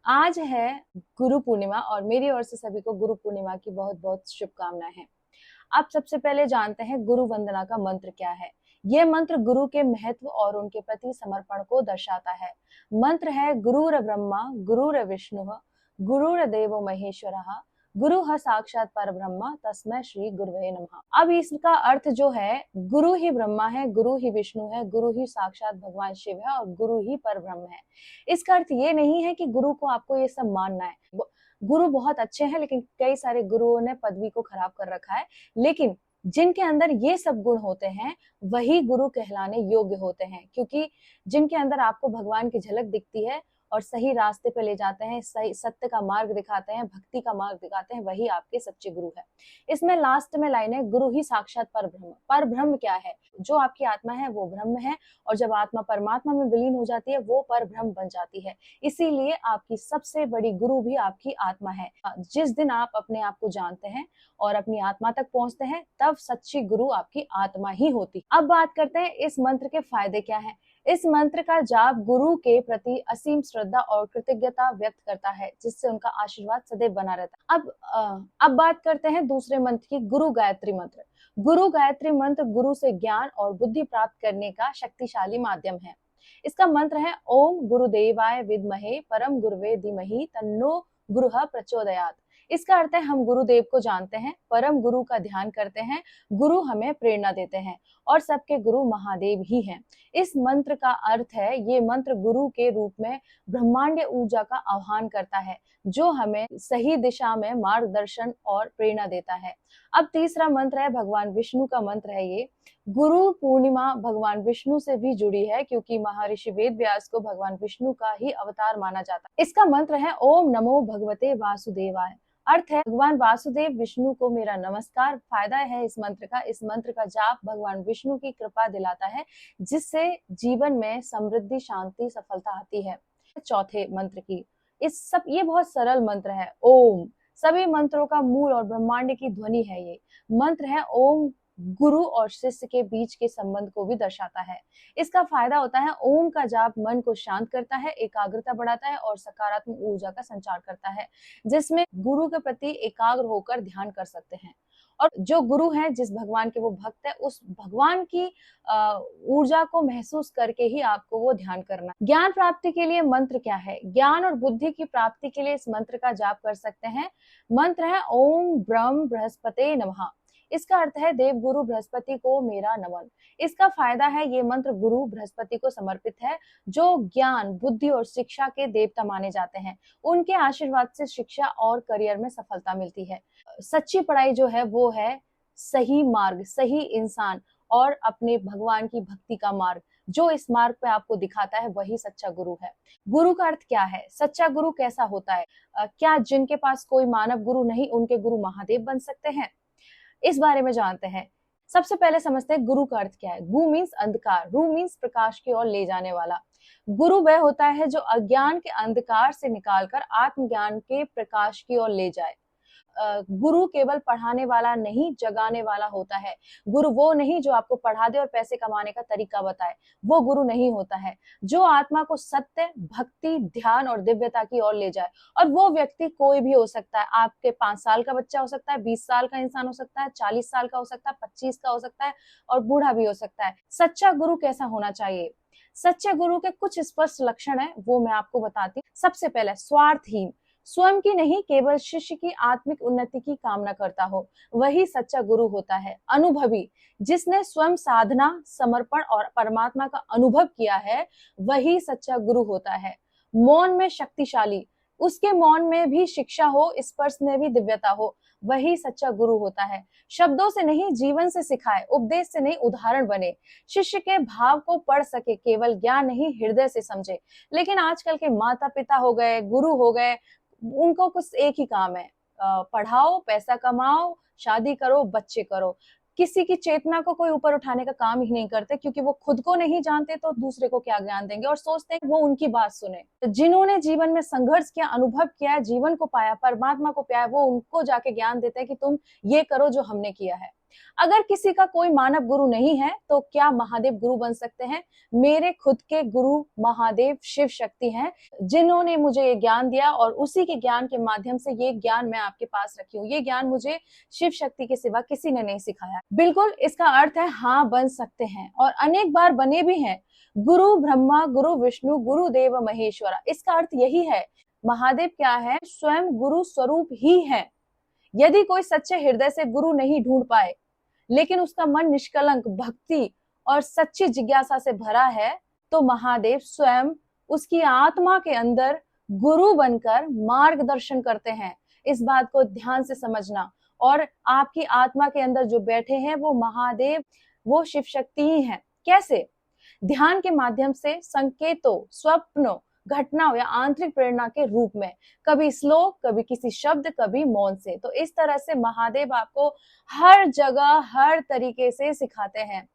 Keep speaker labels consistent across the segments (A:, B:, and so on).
A: आज है गुरु पूर्णिमा और मेरी ओर से सभी को गुरु पूर्णिमा की बहुत बहुत शुभकामनाएं हैं। अब सबसे पहले जानते हैं गुरु वंदना का मंत्र क्या है। यह मंत्र गुरु के महत्व और उनके प्रति समर्पण को दर्शाता है। मंत्र है गुरुर ब्रह्मा गुरुर विष्णु गुरुर देवो महेश्वरः गुरु साक्षात परब्रह्म तस्मै श्री गुरुवे नमः। अब इसका अर्थ जो है, गुरु ही ब्रह्मा है, गुरु ही विष्णु है, गुरु ही साक्षात भगवान शिव है और गुरु ही परब्रह्म है। इसका अर्थ ये नहीं है कि गुरु को आपको ये सब मानना है। गुरु बहुत अच्छे हैं, लेकिन कई सारे गुरुओं ने पदवी को खराब कर रखा है। लेकिन जिनके अंदर ये सब गुण होते हैं वही गुरु कहलाने योग्य होते हैं, क्योंकि जिनके अंदर आपको भगवान की झलक दिखती है और सही रास्ते पे ले जाते हैं, सही सत्य का मार्ग दिखाते हैं, भक्ति का मार्ग दिखाते हैं, वही आपके सच्चे गुरु है। इसमें लास्ट में लाइन है, गुरु ही साक्षात परब्रह्म। परब्रह्म क्या है? जो आपकी आत्मा है वो ब्रह्म है, और जब आत्मा परमात्मा में विलीन हो जाती है वो परब्रह्म बन जाती है। इसीलिए आपकी सबसे बड़ी गुरु भी आपकी आत्मा है। जिस दिन आप अपने आप को जानते हैं और अपनी आत्मा तक पहुंचते हैं, तब सच्ची गुरु आपकी आत्मा ही होती। अब बात करते हैं इस मंत्र के फायदे क्या हैं। इस मंत्र का जाप गुरु के प्रति असीम श्रद्धा और कृतज्ञता व्यक्त करता है, जिससे उनका आशीर्वाद सदैव बना रहता है। अब बात करते हैं दूसरे मंत्र की, गुरु गायत्री मंत्र। गुरु गायत्री मंत्र गुरु से ज्ञान और बुद्धि प्राप्त करने का शक्तिशाली माध्यम है। इसका मंत्र है ओम गुरुदेवाय विद्महे परम गुरुवे धीमहि तन्नो गुरुः प्रचोदयात्। इसका अर्थ है, हम गुरुदेव को जानते हैं, परम गुरु का ध्यान करते हैं, गुरु हमें प्रेरणा देते हैं और सबके गुरु महादेव ही हैं। इस मंत्र का अर्थ है, ये मंत्र गुरु के रूप में ब्रह्मांडीय ऊर्जा का आह्वान करता है, जो हमें सही दिशा में मार्गदर्शन और प्रेरणा देता है। अब तीसरा मंत्र है भगवान विष्णु का मंत्र है ये। गुरु पूर्णिमा भगवान विष्णु से भी जुड़ी है, क्योंकि महर्षि वेद व्यास को भगवान विष्णु का ही अवतार माना जाता है। इसका मंत्र है ओम नमो भगवते वासुदेवाय। अर्थ है, भगवान वासुदेव विष्णु को मेरा नमस्कार। फायदा है इस मंत्र का, इस मंत्र का जाप भगवान विष्णु की कृपा दिलाता है, जिससे जीवन में समृद्धि, शांति, सफलता आती है। चौथे मंत्र की ये बहुत सरल मंत्र है। ओम सभी मंत्रों का मूल और ब्रह्मांड की ध्वनि है। ये मंत्र है ओम गुरु और शिष्य के बीच के संबंध को भी दर्शाता है। इसका फायदा होता है, ओम का जाप मन को शांत करता है, एकाग्रता बढ़ाता है और सकारात्मक ऊर्जा का संचार करता है, जिसमें गुरु के प्रति एकाग्र होकर ध्यान कर सकते हैं। और जो गुरु है, जिस भगवान के वो भक्त है, उस भगवान की ऊर्जा को महसूस करके ही आपको वो ध्यान करना। ज्ञान प्राप्ति के लिए मंत्र क्या है? ज्ञान और बुद्धि की प्राप्ति के लिए इस मंत्र का जाप कर सकते हैं। मंत्र है ओम ब्रह्म बृहस्पते नमः। इसका अर्थ है, देव गुरु बृहस्पति को मेरा नमन। इसका फायदा है, ये मंत्र गुरु बृहस्पति को समर्पित है, जो ज्ञान, बुद्धि और शिक्षा के देवता माने जाते हैं। उनके आशीर्वाद से शिक्षा और करियर में सफलता मिलती है। सच्ची पढ़ाई जो है वो है सही मार्ग, सही इंसान और अपने भगवान की भक्ति का मार्ग। जो इस मार्ग पे आपको दिखाता है वही सच्चा गुरु है। गुरु का अर्थ क्या है? सच्चा गुरु कैसा होता है? क्या जिनके पास कोई मानव गुरु नहीं, उनके गुरु महादेव बन सकते हैं? इस बारे में जानते हैं। सबसे पहले समझते हैं गुरु का अर्थ क्या है। गु मीन्स अंधकार, रु मीन्स प्रकाश की ओर ले जाने वाला। गुरु वह होता है जो अज्ञान के अंधकार से निकालकर आत्मज्ञान के प्रकाश की ओर ले जाए। गुरु केवल पढ़ाने वाला नहीं, जगाने वाला होता है। गुरु वो नहीं जो आपको पढ़ा दे और पैसे कमाने का तरीका बताए, वो गुरु नहीं होता है। जो आत्मा को सत्य, भक्ति, ध्यान और दिव्यता की ओर ले जाए, और वो व्यक्ति कोई भी हो सकता है। आपके 5 साल का बच्चा हो सकता है, 20 साल का इंसान हो सकता है, 40 साल का हो सकता है, 25 का हो सकता है और बूढ़ा भी हो सकता है। सच्चा गुरु कैसा होना चाहिए? सच्चे गुरु के कुछ स्पष्ट लक्षण है, वो मैं आपको बताती हूँ। सबसे पहले, स्वार्थहीन, स्वयं की नहीं केवल शिष्य की आत्मिक उन्नति की कामना करता हो, वही सच्चा गुरु होता है। अनुभवी, जिसने स्वयं साधना, समर्पण और परमात्मा का अनुभव किया है, वही सच्चा गुरु होता है। मौन में शक्तिशाली, उसके मौन में भी शिक्षा हो, स्पर्श में भी दिव्यता हो, वही सच्चा गुरु होता है। शब्दों से नहीं, जीवन से सिखाए, उपदेश से नहीं, उदाहरण बने। शिष्य के भाव को पढ़ सके, केवल ज्ञान नहीं, हृदय से समझे। लेकिन आजकल के माता पिता हो गए, गुरु हो गए, उनको कुछ एक ही काम है, पढ़ाओ, पैसा कमाओ, शादी करो, बच्चे करो। किसी की चेतना को कोई ऊपर उठाने का काम ही नहीं करते, क्योंकि वो खुद को नहीं जानते तो दूसरे को क्या ज्ञान देंगे, और सोचते हैं वो उनकी बात सुने। जिन्होंने जीवन में संघर्ष किया, अनुभव किया है, जीवन को पाया, परमात्मा को पाया, वो उनको जाके ज्ञान देते हैं कि तुम ये करो जो हमने किया है। अगर किसी का कोई मानव गुरु नहीं है तो क्या महादेव गुरु बन सकते हैं? मेरे खुद के गुरु महादेव शिव शक्ति हैं, जिन्होंने मुझे ये ज्ञान दिया और उसी के ज्ञान के माध्यम से ये ज्ञान मैं आपके पास रखी हूँ। ये ज्ञान मुझे शिव शक्ति के सिवा किसी ने नहीं सिखाया। बिल्कुल इसका अर्थ है हाँ, बन सकते हैं और अनेक बार बने भी हैं। गुरु ब्रह्मा, गुरु विष्णु, गुरु देव महेश्वरा, इसका अर्थ यही है। महादेव क्या है? स्वयं गुरु स्वरूप ही है। यदि कोई सच्चे हृदय से गुरु नहीं ढूंढ पाए, लेकिन उसका मन निष्कलंक भक्ति और सच्ची जिज्ञासा से भरा है, तो महादेव स्वयं उसकी आत्मा के अंदर गुरु बनकर मार्गदर्शन करते हैं। इस बात को ध्यान से समझना। और आपकी आत्मा के अंदर जो बैठे हैं वो महादेव, वो शिव शक्ति ही हैं। कैसे? ध्यान के माध्यम से संकेतों, स्वप्नों, घटनाओं या आंतरिक प्रेरणा के रूप में, कभी श्लोक, कभी किसी शब्द, कभी मौन से। तो इस तरह से महादेव आपको हर जगह हर तरीके से सिखाते हैं।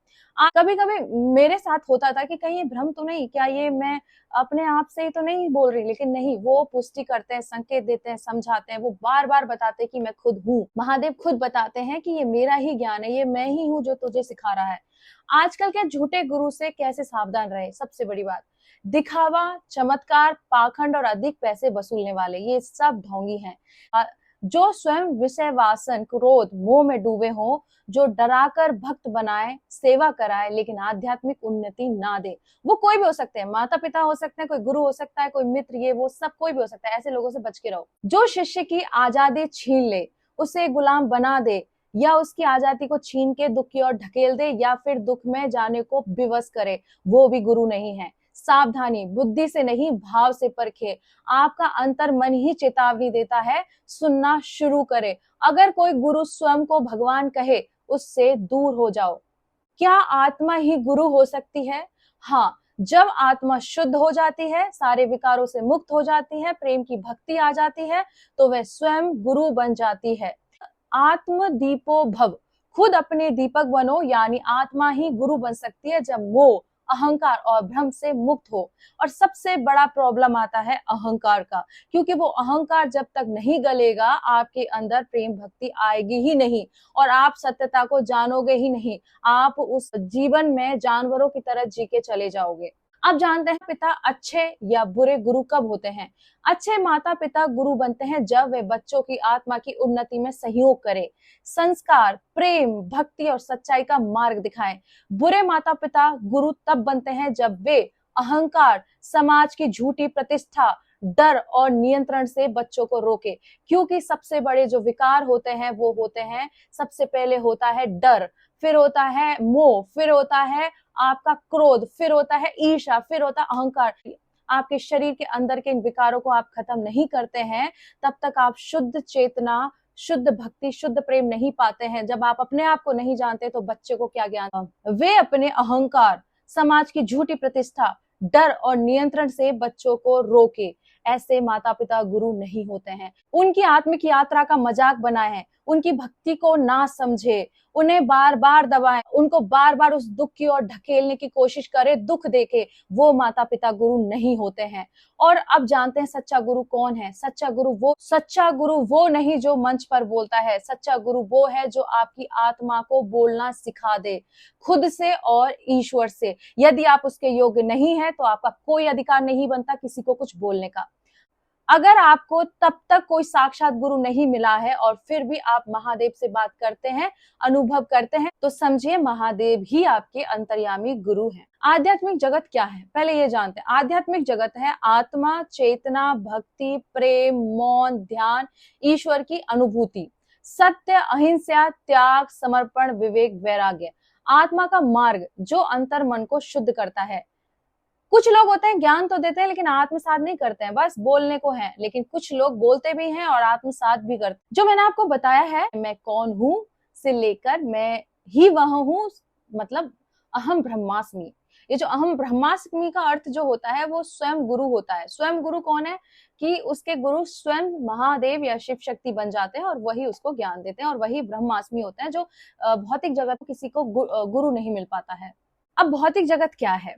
A: कभी कभी मेरे साथ होता था कि कहीं ये भ्रम तो नहीं, क्या ये मैं अपने आप से ही तो नहीं बोल रही, लेकिन नहीं, वो पुष्टि करते हैं, संकेत देते हैं, समझाते हैं, वो बार बार बताते हैं कि मैं खुद हूँ। महादेव खुद बताते हैं कि ये मेरा ही ज्ञान है, ये मैं ही हूँ जो तुझे सिखा रहा है। आजकल के झूठे गुरु से कैसे सावधान रहे? सबसे बड़ी बात, दिखावा, चमत्कार, पाखंड और अधिक पैसे वसूलने वाले, ये सब ढोंगी हैं। जो स्वयं विषय वासन, क्रोध, मोह में डूबे हों, जो डराकर भक्त बनाए, सेवा कराए, लेकिन आध्यात्मिक उन्नति ना दे। वो कोई भी हो सकते हैं, माता पिता हो सकते हैं, कोई गुरु हो सकता है, कोई मित्र, ये वो सब कोई भी हो सकता है। ऐसे लोगों से बच के रहो। जो शिष्य की आजादी छीन ले, उसे गुलाम बना दे, या उसकी आजादी को छीन के दुख की ओर ढकेल दे, या फिर दुख में जाने को विवश करे, वो भी गुरु नहीं है। सावधानी, बुद्धि से नहीं भाव से परखे। आपका अंतर मन ही चेतावनी देता है, सुनना शुरू करे। अगर कोई गुरु स्वयं को भगवान कहे, उससे दूर हो जाओ। क्या आत्मा ही गुरु हो सकती है? हाँ, जब आत्मा शुद्ध हो जाती है, सारे विकारों से मुक्त हो जाती है, प्रेम की भक्ति आ जाती है, तो वह स्वयं गुरु बन जाती है। आत्म दीपो भव, खुद अपने दीपक बनो, यानी आत्मा ही गुरु बन सकती है जब मोह, अहंकार और भ्रम से मुक्त हो। और सबसे बड़ा प्रॉब्लम आता है अहंकार का, क्योंकि वो अहंकार जब तक नहीं गलेगा, आपके अंदर प्रेम भक्ति आएगी ही नहीं और आप सत्यता को जानोगे ही नहीं। आप उस जीवन में जानवरों की तरह जी के चले जाओगे। अब जानते हैं पिता अच्छे या बुरे गुरु कब होते हैं। अच्छे माता पिता गुरु बनते हैं जब वे बच्चों की आत्मा की उन्नति में सहयोग करें, संस्कार, प्रेम, भक्ति और सच्चाई का मार्ग दिखाएं। बुरे माता पिता गुरु तब बनते हैं जब वे अहंकार, समाज की झूठी प्रतिष्ठा, डर और नियंत्रण से बच्चों को रोके। क्योंकि सबसे बड़े जो विकार होते हैं वो होते हैं, सबसे पहले होता है डर, फिर होता है मोह, फिर होता है आपका क्रोध, फिर होता है ईर्ष्या, फिर होता है अहंकार। आपके शरीर के अंदर के इन विकारों को आप खत्म नहीं करते हैं, तब तक आप शुद्ध चेतना, शुद्ध भक्ति, शुद्ध प्रेम नहीं पाते हैं। जब आप अपने आप को नहीं जानते तो बच्चे को क्या ज्ञान? वे अपने अहंकार, समाज की झूठी प्रतिष्ठा, डर और नियंत्रण से बच्चों को रोके। ऐसे माता पिता गुरु नहीं होते हैं। उनकी आत्मिक यात्रा का मजाक बनाए, उनकी भक्ति को ना समझे, उन्हें बार बार दबाएं, उनको बार बार उस दुख की ओर ढकेलने की कोशिश करे, दुख देके, वो माता पिता गुरु नहीं होते हैं। और अब जानते हैं सच्चा गुरु कौन है। सच्चा गुरु वो नहीं जो मंच पर बोलता है। सच्चा गुरु वो है जो आपकी आत्मा को बोलना सिखा दे, खुद से और ईश्वर से। यदि आप उसके योग्य नहीं है तो आपका कोई अधिकार नहीं बनता किसी को कुछ बोलने का। अगर आपको तब तक कोई साक्षात गुरु नहीं मिला है और फिर भी आप महादेव से बात करते हैं, अनुभव करते हैं, तो समझिए महादेव ही आपके अंतर्यामी गुरु हैं। आध्यात्मिक जगत क्या है? पहले ये जानते हैं। आध्यात्मिक जगत है आत्मा, चेतना, भक्ति, प्रेम, मौन, ध्यान, ईश्वर की अनुभूति, सत्य, अहिंसा, त्याग, समर्पण, विवेक, वैराग्य। आत्मा का मार्ग जो अंतर मन को शुद्ध करता है। कुछ लोग होते हैं ज्ञान तो देते हैं लेकिन आत्मसात नहीं करते हैं, बस बोलने को है। लेकिन कुछ लोग बोलते भी हैं और आत्मसात भी करते हैं। जो मैंने आपको बताया है, मैं कौन हूं से लेकर मैं ही वह हूं, मतलब अहम ब्रह्मास्मि। ये जो अहम ब्रह्मास्मि का अर्थ जो होता है वो स्वयं गुरु होता है। स्वयं गुरु कौन है? कि उसके गुरु स्वयं महादेव या शिव शक्ति बन जाते हैं और वही उसको ज्ञान देते हैं और वही ब्रह्मास्मि होते हैं। जो भौतिक जगत में किसी को गुरु नहीं मिल पाता है। अब भौतिक जगत क्या है?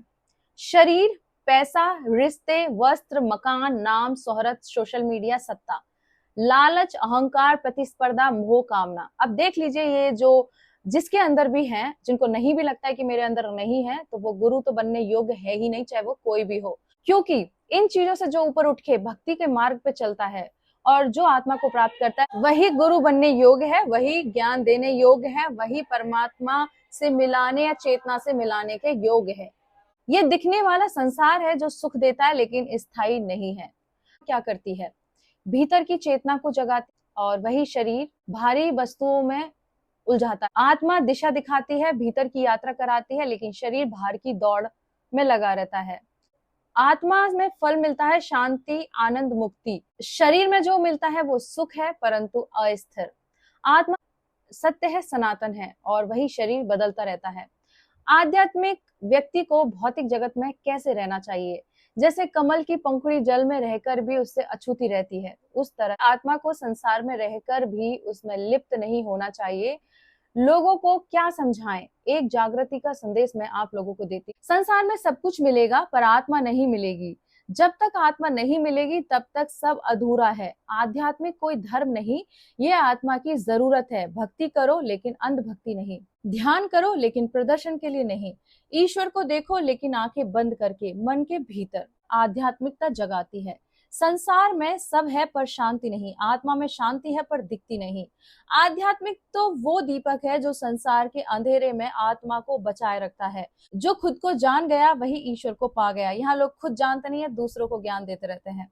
A: शरीर, पैसा, रिश्ते, वस्त्र, मकान, नाम, शोहरत, सोशल मीडिया, सत्ता, लालच, अहंकार, प्रतिस्पर्धा, मोह, कामना। अब देख लीजिए ये जो जिसके अंदर भी हैं, जिनको नहीं भी लगता है कि मेरे अंदर नहीं है, तो वो गुरु तो बनने योग्य है ही नहीं, चाहे वो कोई भी हो। क्योंकि इन चीजों से जो ऊपर उठ के भक्ति के मार्ग पे चलता है और जो आत्मा को प्राप्त करता है, वही गुरु बनने योग्य है, वही ज्ञान देने योग्य है, वही परमात्मा से मिलाने या चेतना से मिलाने के योग्य है। ये दिखने वाला संसार है जो सुख देता है लेकिन स्थायी नहीं है। क्या करती है? भीतर की चेतना को जगाती और वही शरीर भारी वस्तुओं में उलझाता है। आत्मा दिशा दिखाती है, भीतर की यात्रा कराती है, लेकिन शरीर बाहर की दौड़ में लगा रहता है। आत्मा में फल मिलता है शांति, आनंद, मुक्ति। शरीर में जो मिलता है वो सुख है, परंतु अस्थिर। आत्मा सत्य है, सनातन है, और वही शरीर बदलता रहता है। आध्यात्मिक व्यक्ति को भौतिक जगत में कैसे रहना चाहिए? जैसे कमल की पंखुड़ी जल में रहकर भी उससे अछूती रहती है, उस तरह आत्मा को संसार में रहकर भी उसमें लिप्त नहीं होना चाहिए। लोगों को क्या समझाएं? एक जागृति का संदेश मैं आप लोगों को देती। संसार में सब कुछ मिलेगा पर आत्मा नहीं मिलेगी। जब तक आत्मा नहीं मिलेगी तब तक सब अधूरा है। आध्यात्मिक कोई धर्म नहीं, ये आत्मा की जरूरत है। भक्ति करो लेकिन अंध भक्ति नहीं, ध्यान करो लेकिन प्रदर्शन के लिए नहीं। ईश्वर को देखो लेकिन आंखें बंद करके, मन के भीतर। आध्यात्मिकता जगाती है। संसार में सब है पर शांति नहीं, आत्मा में शांति है पर दिखती नहीं। आध्यात्मिक तो वो दीपक है जो संसार के अंधेरे में आत्मा को बचाए रखता है। जो खुद को जान गया वही ईश्वर को पा गया। यहाँ लोग खुद जानते नहीं है, दूसरों को ज्ञान देते रहते हैं।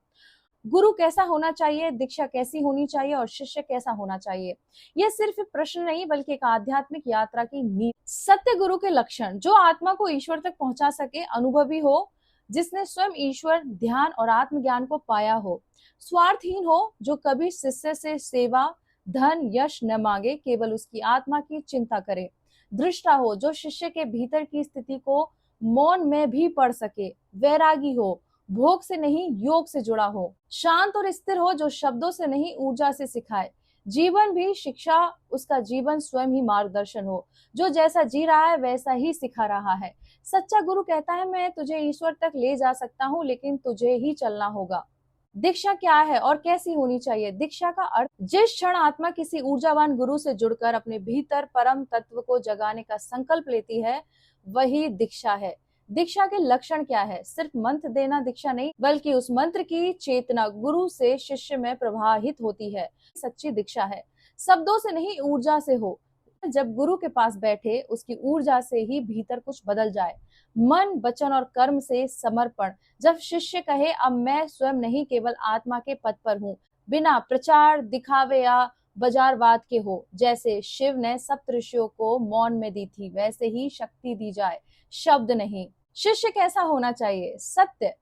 A: गुरु कैसा होना चाहिए, दीक्षा कैसी होनी चाहिए और शिष्य कैसा होना चाहिए, यह सिर्फ प्रश्न नहीं बल्कि एक आध्यात्मिक यात्रा की नींव। सत्य गुरु के लक्षण: जो आत्मा को ईश्वर तक पहुंचा सके, अनुभवी हो, जिसने स्वयं ईश्वर, ध्यान और आत्मज्ञान को पाया हो, स्वार्थहीन हो, जो कभी शिष्य से सेवा, धन, यश न मांगे, केवल उसकी आत्मा की चिंता करे, दृष्टा हो, जो शिष्य के भीतर की स्थिति को मौन में भी पढ़ सके, वैरागी हो, भोग से नहीं योग से जुड़ा हो, शांत और स्थिर हो, जो शब्दों से नहीं ऊर्जा से सिखाए, जीवन भी शिक्षा, उसका जीवन स्वयं ही मार्गदर्शन हो, जो जैसा जी रहा है वैसा ही सिखा रहा है। सच्चा गुरु कहता है, मैं तुझे ईश्वर तक ले जा सकता हूँ लेकिन तुझे ही चलना होगा। दीक्षा क्या है और कैसी होनी चाहिए? दीक्षा का अर्थ: जिस क्षण आत्मा किसी ऊर्जावान गुरु से जुड़कर अपने भीतर परम तत्व को जगाने का संकल्प लेती है, वही दीक्षा है। दीक्षा के लक्षण क्या है? सिर्फ मंत्र देना दीक्षा नहीं, बल्कि उस मंत्र की चेतना गुरु से शिष्य में प्रवाहित होती है। सच्ची दीक्षा है। शब्दों से नहीं, ऊर्जा से हो। जब गुरु के पास बैठे, उसकी ऊर्जा से ही भीतर कुछ बदल जाए। मन, वचन और कर्म से समर्पण। जब शिष्य कहे, अब मैं स्वयं नहीं केवल आत्मा के पद पर हूँ, बिना प्रचार, दिखावे या बाजारवाद के हो। जैसे शिव ने सप्तऋषियों को मौन में दी थी, वैसे ही शक्ति दी जाए, शब्द नहीं। शिष्य कैसा होना चाहिए? सत्य।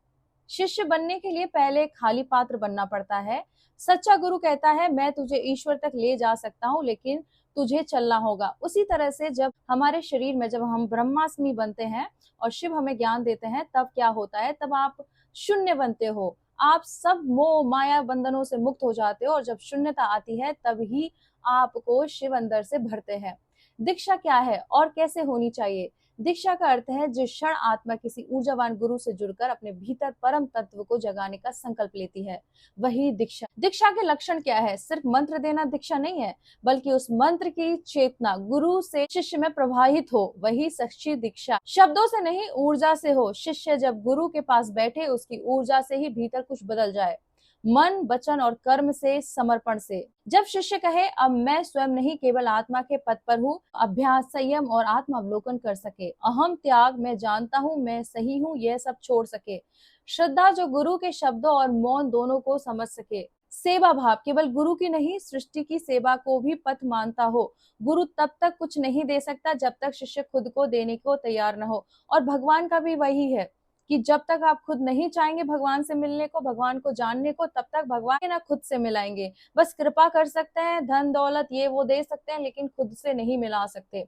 A: शिष्य बनने के लिए पहले खाली पात्र बनना पड़ता है। सच्चा गुरु कहता है, मैं तुझे ईश्वर तक ले जा सकता हूँ लेकिन तुझे चलना होगा। उसी तरह से जब हमारे शरीर में, जब हम ब्रह्मास्मि बनते हैं और शिव हमें ज्ञान देते हैं, तब क्या होता है? तब आप शून्य बनते हो। आप सब मोह माया बंधनों से मुक्त हो जाते हो और जब शून्यता आती है तब ही आपको शिव अंदर से भरते हैं। दीक्षा क्या है और कैसे होनी चाहिए? दीक्षा का अर्थ है जिस क्षण आत्मा किसी ऊर्जावान गुरु से जुड़कर अपने भीतर परम तत्व को जगाने का संकल्प लेती है, वही दीक्षा। दीक्षा के लक्षण क्या है? सिर्फ मंत्र देना दीक्षा नहीं है, बल्कि उस मंत्र की चेतना गुरु से शिष्य में प्रवाहित हो, वही सच्ची दीक्षा। शब्दों से नहीं, ऊर्जा से हो। शिष्य जब गुरु के पास बैठे, उसकी ऊर्जा से ही भीतर कुछ बदल जाए, मन, वचन और कर्म से, समर्पण से। जब शिष्य कहे, अब मैं स्वयं नहीं केवल आत्मा के पद पर हूँ, अभ्यास, संयम और आत्म अवलोकन कर सके, अहम त्याग, मैं जानता हूँ मैं सही हूँ, यह सब छोड़ सके। श्रद्धा, जो गुरु के शब्दों और मौन दोनों को समझ सके। सेवा भाव, केवल गुरु की नहीं, सृष्टि की सेवा को भी पथ मानता हो। गुरु तब तक कुछ नहीं दे सकता जब तक शिष्य खुद को देने को तैयार न हो। और भगवान का भी वही है कि जब तक आप खुद नहीं चाहेंगे भगवान से मिलने को, भगवान को जानने को, तब तक भगवान ना खुद से मिलाएंगे। बस कृपा कर सकते हैं, धन दौलत ये वो दे सकते हैं, लेकिन खुद से नहीं मिला सकते।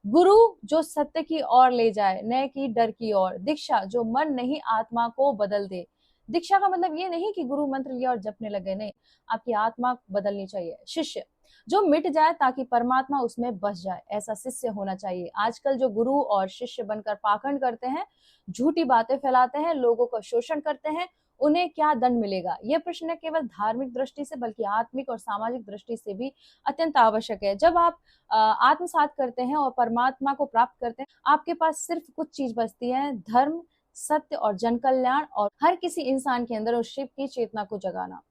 A: गुरु जो सत्य की ओर ले जाए, न कि डर की ओर। दीक्षा जो मन नहीं आत्मा को बदल दे। दीक्षा का मतलब ये नहीं कि गुरु मंत्र लिया और जपने लगे, नहीं, आपकी आत्मा बदलनी चाहिए। शिष्य जो मिट जाए ताकि परमात्मा उसमें बस जाए, ऐसा शिष्य होना चाहिए। आजकल जो गुरु और शिष्य बनकर पाखंड करते हैं, झूठी बातें फैलाते हैं, लोगों का शोषण करते हैं, उन्हें क्या दंड मिलेगा? यह प्रश्न न केवल धार्मिक दृष्टि से बल्कि आत्मिक और सामाजिक दृष्टि से भी अत्यंत आवश्यक है। जब आप आत्मसात करते हैं और परमात्मा को प्राप्त करते हैं, आपके पास सिर्फ कुछ चीज बचती है, धर्म, सत्य और जन कल्याण, और हर किसी इंसान के अंदर उस शिव की चेतना को जगाना।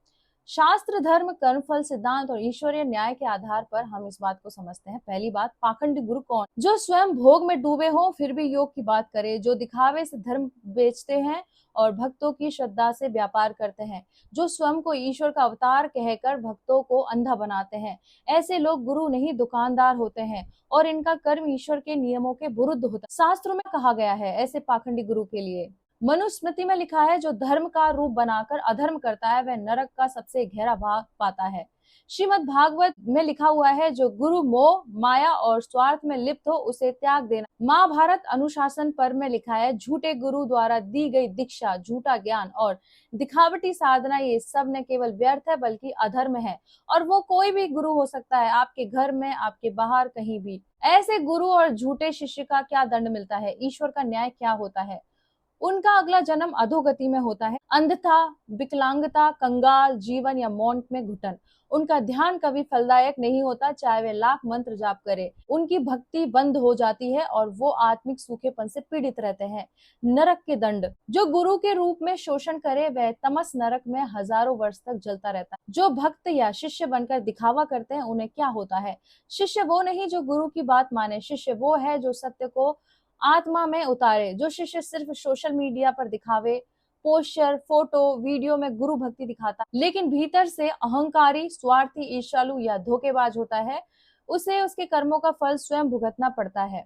A: शास्त्र, धर्म, कर्मफल सिद्धांत और ईश्वरीय न्याय के आधार पर हम इस बात को समझते हैं। पहली बात, पाखंडी गुरु कौन? जो स्वयं भोग में डूबे हो फिर भी योग की बात करे, जो दिखावे से धर्म बेचते हैं और भक्तों की श्रद्धा से व्यापार करते हैं, जो स्वयं को ईश्वर का अवतार कहकर भक्तों को अंधा बनाते हैं। ऐसे लोग गुरु नहीं दुकानदार होते हैं और इनका कर्म ईश्वर के नियमों के विरुद्ध होता है। शास्त्रों में कहा गया है ऐसे पाखंडी गुरु के लिए, मनुस्मृति में लिखा है, जो धर्म का रूप बनाकर अधर्म करता है वह नरक का सबसे गहरा भाग पाता है। श्रीमद् भागवत में लिखा हुआ है, जो गुरु मोह, माया और स्वार्थ में लिप्त हो उसे त्याग देना। महाभारत अनुशासन पर्व में लिखा है, झूठे गुरु द्वारा दी गई दीक्षा, झूठा ज्ञान और दिखावटी साधना, ये सब न केवल व्यर्थ है बल्कि अधर्म है। और वो कोई भी गुरु हो सकता है, आपके घर में, आपके बाहर, कहीं भी। ऐसे गुरु और झूठे शिष्य का क्या दंड मिलता है? ईश्वर का न्याय क्या होता है? उनका अगला जन्म अधोगति में होता है, अंधता, विकलांगता, कंगाल जीवन या मौन में घुटन। उनका ध्यान कभी फलदायक नहीं होता, चाहे वे लाख मंत्र जाप करे। उनकी भक्ति बंद हो जाती है और वो आत्मिक सूखेपन से पीड़ित रहते हैं। नरक के दंड, जो गुरु के रूप में शोषण करे वह तमस नरक में हजारों वर्ष तक जलता रहता है। जो भक्त या शिष्य बनकर दिखावा करते हैं उन्हें क्या होता है? शिष्य वो नहीं जो गुरु की बात माने, शिष्य वो है जो सत्य को आत्मा में उतारे। जो शिष्य सिर्फ सोशल मीडिया पर दिखावे, पोस्टर, फोटो, वीडियो में गुरु भक्ति दिखाता लेकिन भीतर से अहंकारी, स्वार्थी, ईर्ष्यालु या धोखेबाज होता है, उसे उसके कर्मों का फल स्वयं भुगतना पड़ता है।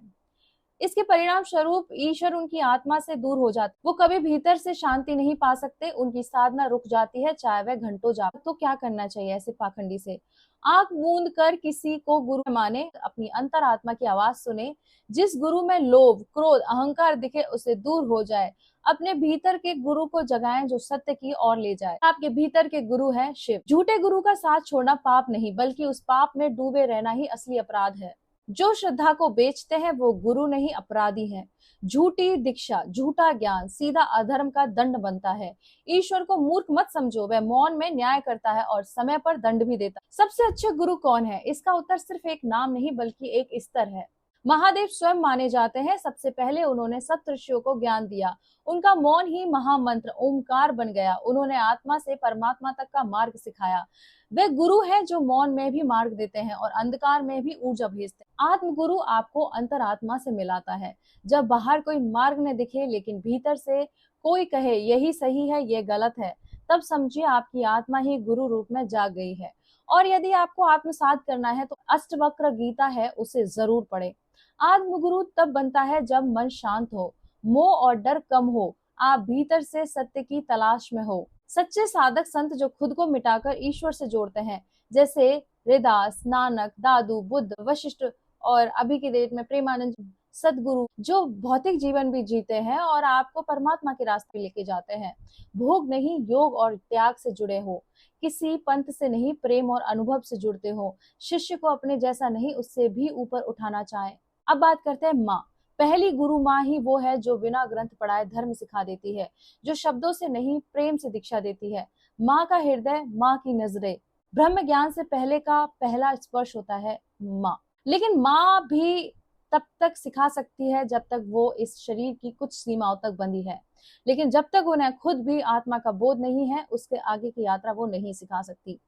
A: इसके परिणाम स्वरूप ईश्वर उनकी आत्मा से दूर हो जाते, वो कभी भीतर से शांति नहीं पा सकते, उनकी साधना रुक जाती है, चाहे वह घंटों जाप। तो क्या करना चाहिए ऐसे पाखंडी से? आंख मूंद कर किसी को गुरु माने, अपनी अंतरात्मा की आवाज सुने। जिस गुरु में लोभ, क्रोध, अहंकार दिखे उसे दूर हो जाए। अपने भीतर के गुरु को जगाएं जो सत्य की ओर ले जाए। आपके भीतर के गुरु है शिव। झूठे गुरु का साथ छोड़ना पाप नहीं बल्कि उस पाप में डूबे रहना ही असली अपराध है। जो श्रद्धा को बेचते हैं वो गुरु नहीं अपराधी हैं। झूठी दीक्षा, झूठा ज्ञान सीधा अधर्म का दंड बनता है। ईश्वर को मूर्ख मत समझो, वह मौन में न्याय करता है और समय पर दंड भी देता है। सबसे अच्छे गुरु कौन है? इसका उत्तर सिर्फ एक नाम नहीं बल्कि एक स्तर है। महादेव स्वयं माने जाते हैं। सबसे पहले उन्होंने सप्तऋषियों को ज्ञान दिया। उनका मौन ही महामंत्र ओमकार बन गया। उन्होंने आत्मा से परमात्मा तक का मार्ग सिखाया। वे गुरु हैं जो मौन में भी मार्ग देते हैं और अंधकार में भी ऊर्जा भेजते हैं। आत्मगुरु आपको अंतरात्मा से मिलाता है। जब बाहर कोई मार्ग न दिखे लेकिन भीतर से कोई कहे यही सही है, ये गलत है, तब समझिए आपकी आत्मा ही गुरु रूप में जाग गई है। और यदि आपको आत्मसात करना है तो अष्टवक्र गीता है, उसे जरूर पढ़े। आत्मगुरु तब बनता है जब मन शांत हो, मोह और डर कम हो, आप भीतर से सत्य की तलाश में हो। सच्चे साधक संत जो खुद को मिटाकर ईश्वर से जोड़ते हैं, जैसे रैदास, नानक, दादू, बुद्ध, वशिष्ठ और अभी की डेट में प्रेमानंद, सदगुरु, जो भौतिक जीवन भी जीते हैं और आपको परमात्मा के रास्ते लेके जाते हैं। भोग नहीं, योग और त्याग से जुड़े हो, किसी पंथ से नहीं, प्रेम और अनुभव से जुड़ते हो। शिष्य को अपने जैसा नहीं, उससे भी ऊपर उठाना चाहें। अब बात करते हैं माँ। पहली गुरु माँ ही वो है जो बिना ग्रंथ पढ़ाए धर्म सिखा देती है, जो शब्दों से नहीं प्रेम से दीक्षा देती है। माँ का हृदय, माँ की नजरें, ब्रह्म ज्ञान से पहले का पहला स्पर्श होता है माँ। लेकिन माँ भी तब तक सिखा सकती है जब तक वो इस शरीर की कुछ सीमाओं तक बंधी है, लेकिन जब तक उन्हें खुद भी आत्मा का बोध नहीं है उसके आगे की यात्रा वो नहीं सिखा सकती।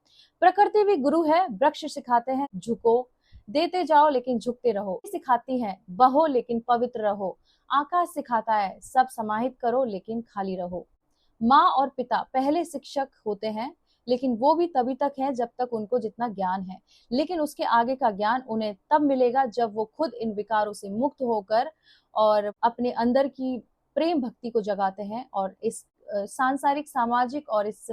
A: प्रकृति भी गुरु है। वृक्ष सिखाते हैं झुको, देते जाओ लेकिन झुकते रहो। सिखाती है बहो लेकिन पवित्र रहो। आकाश सिखाता है सब समाहित करो लेकिन खाली रहो। माँ और पिता पहले शिक्षक होते हैं, लेकिन वो भी तभी तक है जब तक उनको जितना ज्ञान है, लेकिन उसके आगे का ज्ञान उन्हें तब मिलेगा जब वो खुद इन विकारों से मुक्त होकर और अपने अंदर की प्रेम भक्ति को जगाते हैं और इस सांसारिक, सामाजिक और इस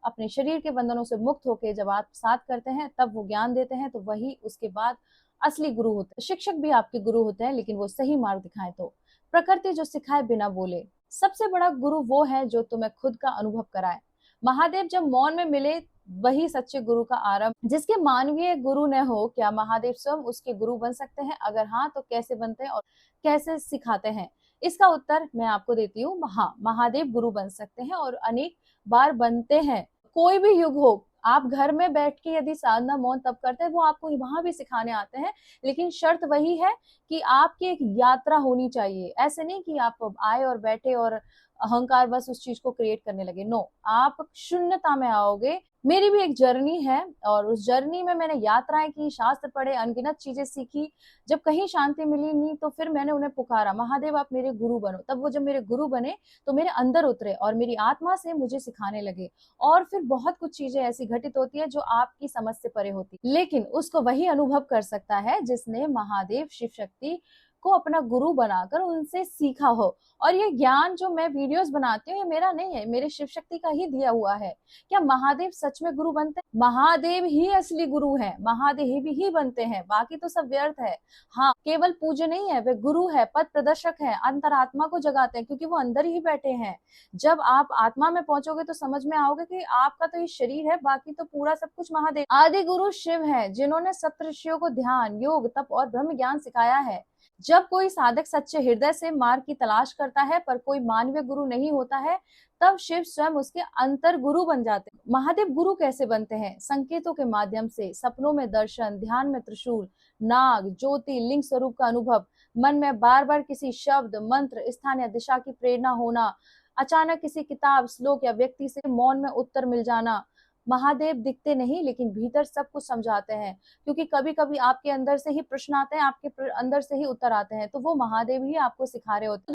A: अपने शरीर के बंधनों से मुक्त होकर जब आप साथ करते हैं तब वो ज्ञान देते हैं, तो वही उसके बाद असली गुरु होते हैं। शिक्षक भी आपके गुरु होते हैं, लेकिन वो सही मार्ग दिखाएं। तो प्रकृति जो सिखाए बिना बोले। सबसे बड़ा गुरु वो है जो तुम्हें खुद का अनुभव कराए। महादेव जब मौन में मिले वही सच्चे गुरु का आरंभ। जिसके मानवीय गुरु न हो, क्या महादेव स्वयं उसके गुरु बन सकते हैं? अगर हाँ, तो कैसे बनते हैं और कैसे सिखाते हैं? इसका उत्तर मैं आपको देती हूँ। हाँ, महादेव गुरु बन सकते हैं और अनेक बार बनते हैं। कोई भी युग हो, आप घर में बैठ के यदि साधना मौन तप करते हैं, वो आपको वहां भी सिखाने आते हैं, लेकिन शर्त वही है कि आपकी एक यात्रा होनी चाहिए। ऐसे नहीं कि आप आए और बैठे और अहंकार बस उस चीज को क्रिएट करने लगे। नो, आप शून्यता में आओगे। मेरी भी एक जर्नी है और उस जर्नी में मैंने यात्राएं की, शास्त्र पढ़े, अनगिनत चीजें सीखी। जब कहीं शांति मिली नहीं तो फिर मैंने उन्हें पुकारा, महादेव आप मेरे गुरु बनो। तब वो जब मेरे गुरु बने तो मेरे अंदर उतरे और मेरी आत्मा से मुझे सिखाने लगे। और फिर बहुत कुछ चीजें ऐसी घटित होती है जो आपकी समझ से परे होती, लेकिन उसको वही अनुभव कर सकता है जिसने महादेव शिव शक्ति को अपना गुरु बनाकर उनसे सीखा हो। और ये ज्ञान जो मैं वीडियोस बनाती हूँ, ये मेरा नहीं है, मेरे शिव शक्ति का ही दिया हुआ है। क्या महादेव सच में गुरु बनते हैं? महादेव ही असली गुरु हैं, महादेव ही बनते हैं, बाकी तो सब व्यर्थ है। हाँ, केवल पूज्य नहीं है, वे गुरु है, पथ प्रदर्शक है, अंतरात्मा को जगाते हैं, क्योंकि वो अंदर ही बैठे हैं। जब आप आत्मा में पहुंचोगे तो समझ में आओगे कि आपका तो ये शरीर है, बाकी तो पूरा सब कुछ महादेव। आदि गुरु शिव है, जिन्होंने सप्तऋषियों को ध्यान, योग, तप और ब्रह्म ज्ञान सिखाया है। जब कोई साधक सच्चे हृदय से मार्ग की तलाश करता है पर कोई मानवीय गुरु नहीं होता है, तब शिव स्वयं उसके अंतर गुरु बन जाते हैं। महादेव गुरु कैसे बनते हैं? संकेतों के माध्यम से, सपनों में दर्शन, ध्यान में त्रिशूल, नाग, ज्योति, लिंग स्वरूप का अनुभव, मन में बार बार किसी शब्द, मंत्र, स्थान या दिशा की प्रेरणा होना, अचानक किसी किताब, श्लोक या व्यक्ति से मौन में उत्तर मिल जाना। महादेव दिखते नहीं, लेकिन भीतर सब कुछ समझाते हैं, क्योंकि कभी कभी आपके अंदर से ही प्रश्न आते हैं, आपके अंदर से ही उत्तर आते हैं, तो वो महादेव ही आपको सिखा रहे होते हैं।